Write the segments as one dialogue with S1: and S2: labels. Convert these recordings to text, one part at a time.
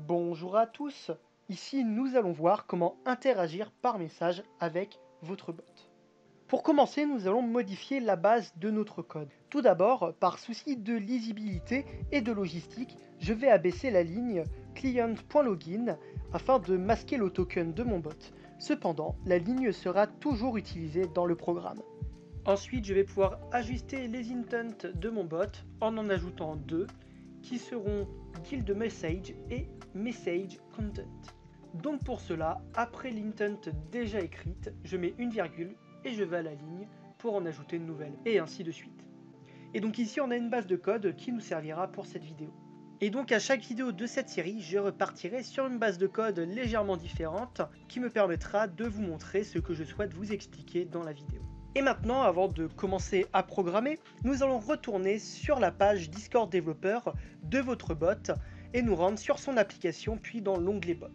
S1: Bonjour à tous, ici nous allons voir comment interagir par message avec votre bot. Pour commencer, nous allons modifier la base de notre code. Tout d'abord, par souci de lisibilité et de logistique, je vais abaisser la ligne client.login afin de masquer le token de mon bot. Cependant, la ligne sera toujours utilisée dans le programme. Ensuite, je vais pouvoir ajuster les intents de mon bot en ajoutant deux qui seront guild message et message content. Donc pour cela, après l'intent déjà écrite, je mets une virgule et je vais à la ligne pour en ajouter une nouvelle, et ainsi de suite. Et donc ici on a une base de code qui nous servira pour cette vidéo. Et donc à chaque vidéo de cette série, je repartirai sur une base de code légèrement différente qui me permettra de vous montrer ce que je souhaite vous expliquer dans la vidéo. Et maintenant, avant de commencer à programmer, nous allons retourner sur la page Discord développeur de votre bot et nous rendre sur son application puis dans l'onglet bot.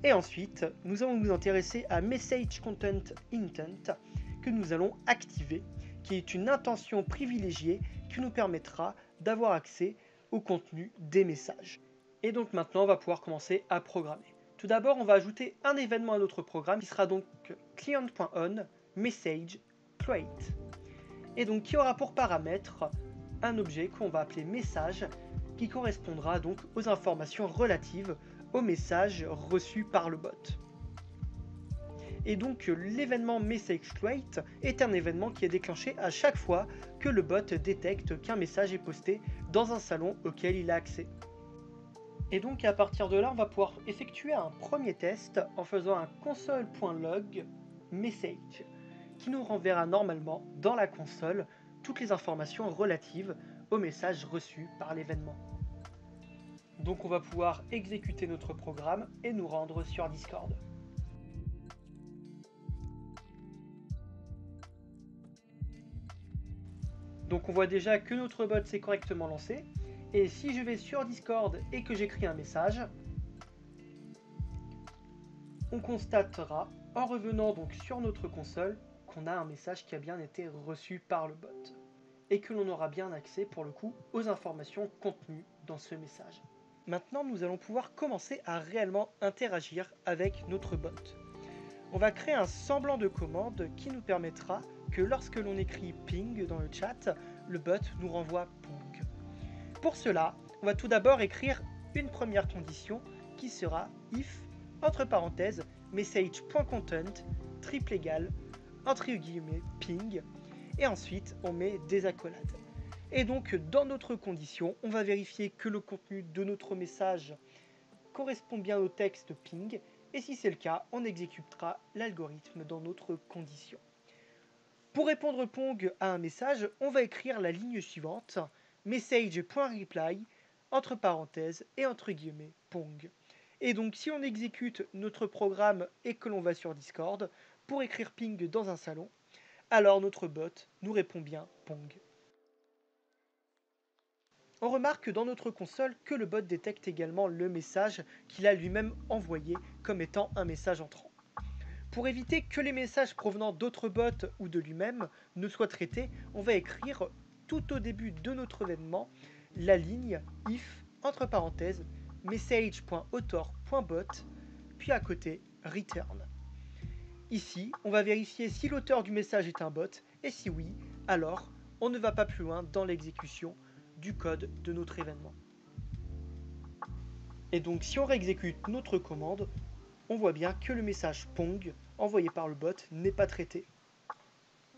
S1: Et ensuite, nous allons nous intéresser à Message Content Intent que nous allons activer, qui est une intention privilégiée qui nous permettra d'avoir accès au contenu des messages. Et donc maintenant, on va pouvoir commencer à programmer. Tout d'abord, on va ajouter un événement à notre programme qui sera donc client.on message create. Et donc qui aura pour paramètre un objet qu'on va appeler message qui correspondra donc aux informations relatives au message reçu par le bot. Et donc l'événement MessageCreate est un événement qui est déclenché à chaque fois que le bot détecte qu'un message est posté dans un salon auquel il a accès. Et donc à partir de là, on va pouvoir effectuer un premier test en faisant un console.log message qui nous renverra normalement dans la console toutes les informations relatives au message reçu par l'événement. Donc on va pouvoir exécuter notre programme et nous rendre sur Discord. Donc on voit déjà que notre bot s'est correctement lancé. Et si je vais sur Discord et que j'écris un message, on constatera en revenant donc sur notre console qu'on a un message qui a bien été reçu par le bot et que l'on aura bien accès pour le coup aux informations contenues dans ce message. Maintenant, nous allons pouvoir commencer à réellement interagir avec notre bot. On va créer un semblant de commande qui nous permettra que lorsque l'on écrit ping dans le chat, le bot nous renvoie pong. Pour cela, on va tout d'abord écrire une première condition qui sera if, entre parenthèses, message.content, triple égal, entre guillemets, ping, et ensuite on met des accolades. Et donc dans notre condition, on va vérifier que le contenu de notre message correspond bien au texte ping, et si c'est le cas, on exécutera l'algorithme dans notre condition. Pour répondre pong à un message, on va écrire la ligne suivante, message.reply, entre parenthèses et entre guillemets, pong. Et donc si on exécute notre programme et que l'on va sur Discord, pour écrire ping dans un salon, alors notre bot nous répond bien pong. On remarque dans notre console que le bot détecte également le message qu'il a lui-même envoyé comme étant un message entrant. Pour éviter que les messages provenant d'autres bots ou de lui-même ne soient traités, on va écrire tout au début de notre événement la ligne if, entre parenthèses, message.author.bot, puis à côté return. Ici, on va vérifier si l'auteur du message est un bot, et si oui, alors on ne va pas plus loin dans l'exécution du code de notre événement. Et donc si on réexécute notre commande, on voit bien que le message pong envoyé par le bot n'est pas traité.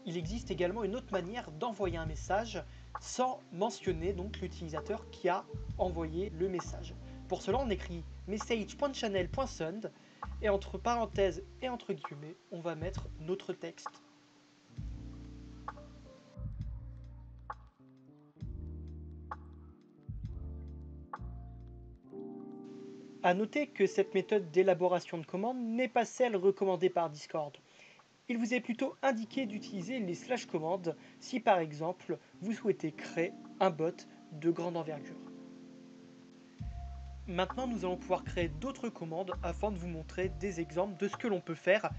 S1: Il existe également une autre manière d'envoyer un message sans mentionner donc l'utilisateur qui a envoyé le message. Pour cela, on écrit message.channel.send et entre parenthèses et entre guillemets, on va mettre notre texte. A noter que cette méthode d'élaboration de commande n'est pas celle recommandée par Discord. Il vous est plutôt indiqué d'utiliser les slash commandes si par exemple vous souhaitez créer un bot de grande envergure. Maintenant, nous allons pouvoir créer d'autres commandes afin de vous montrer des exemples de ce que l'on peut faire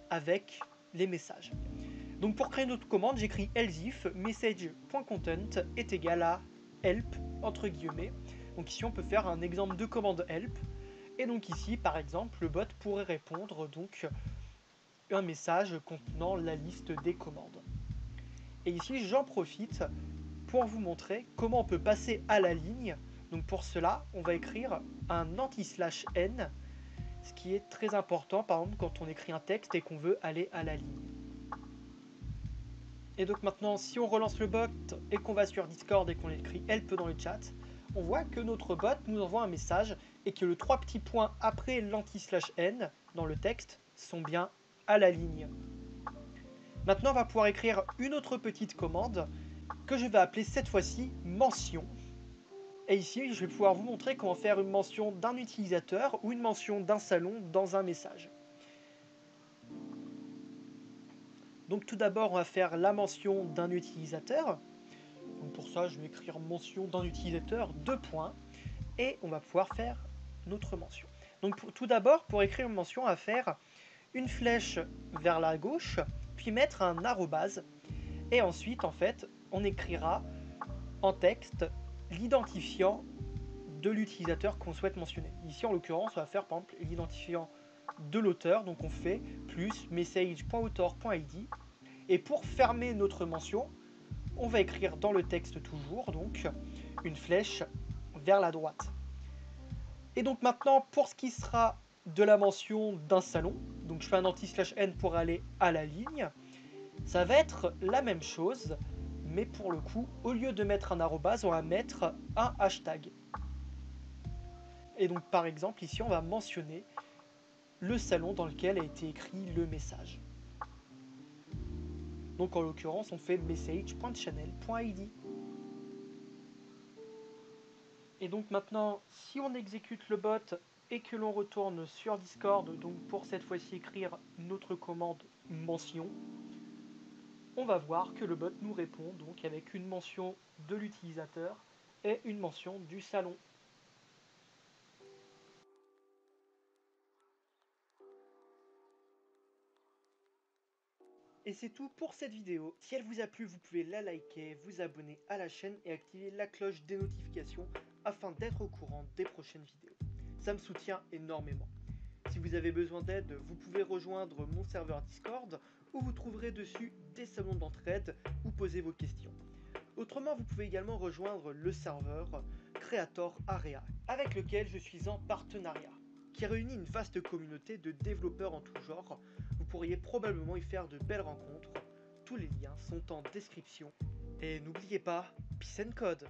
S1: avec les messages. Donc pour créer notre commande, j'écris else if message.content est égal à help entre guillemets. Donc ici on peut faire un exemple de commande help Et donc ici, par exemple, le bot pourrait répondre donc un message contenant la liste des commandes. Et ici, j'en profite pour vous montrer comment on peut passer à la ligne. Donc pour cela, on va écrire un anti/n, ce qui est très important, par exemple, quand on écrit un texte et qu'on veut aller à la ligne. Et donc maintenant, si on relance le bot et qu'on va sur Discord et qu'on écrit help dans le chat, on voit que notre bot nous envoie un message et que les 3 petits points après l'anti/n dans le texte sont bien à la ligne. Maintenant, on va pouvoir écrire une autre petite commande que je vais appeler cette fois-ci mention. Et ici, je vais pouvoir vous montrer comment faire une mention d'un utilisateur ou une mention d'un salon dans un message. Donc tout d'abord, on va faire la mention d'un utilisateur. Donc pour ça, je vais écrire mention d'un utilisateur, 2 points, et on va pouvoir faire notre mention. Donc tout d'abord, pour écrire une mention, on va faire une flèche vers la gauche, puis mettre un arrobase, et ensuite, en fait, on écrira en texte l'identifiant de l'utilisateur qu'on souhaite mentionner. Ici, en l'occurrence, on va faire par exemple l'identifiant de l'auteur, donc on fait plus message.author.id. Et pour fermer notre mention, on va écrire dans le texte toujours donc une flèche vers la droite. Et donc maintenant, pour ce qui sera de la mention d'un salon, donc je fais un anti/n pour aller à la ligne, ça va être la même chose, mais pour le coup, au lieu de mettre un arrobase, on va mettre un hashtag. Et donc par exemple, ici, on va mentionner le salon dans lequel a été écrit le message. Donc en l'occurrence, on fait message.channel.id. Et donc maintenant, si on exécute le bot et que l'on retourne sur Discord, donc pour cette fois-ci écrire notre commande mention, on va voir que le bot nous répond donc avec une mention de l'utilisateur et une mention du salon. Et c'est tout pour cette vidéo. Si elle vous a plu, vous pouvez la liker, vous abonner à la chaîne et activer la cloche des notifications afin d'être au courant des prochaines vidéos. Ça me soutient énormément. Si vous avez besoin d'aide, vous pouvez rejoindre mon serveur Discord où vous trouverez dessus des salons d'entraide où poser vos questions. Autrement, vous pouvez également rejoindre le serveur Creator Area avec lequel je suis en partenariat, qui réunit une vaste communauté de développeurs en tout genre. Vous pourriez probablement y faire de belles rencontres. Tous les liens sont en description. Et n'oubliez pas, Peace and Code!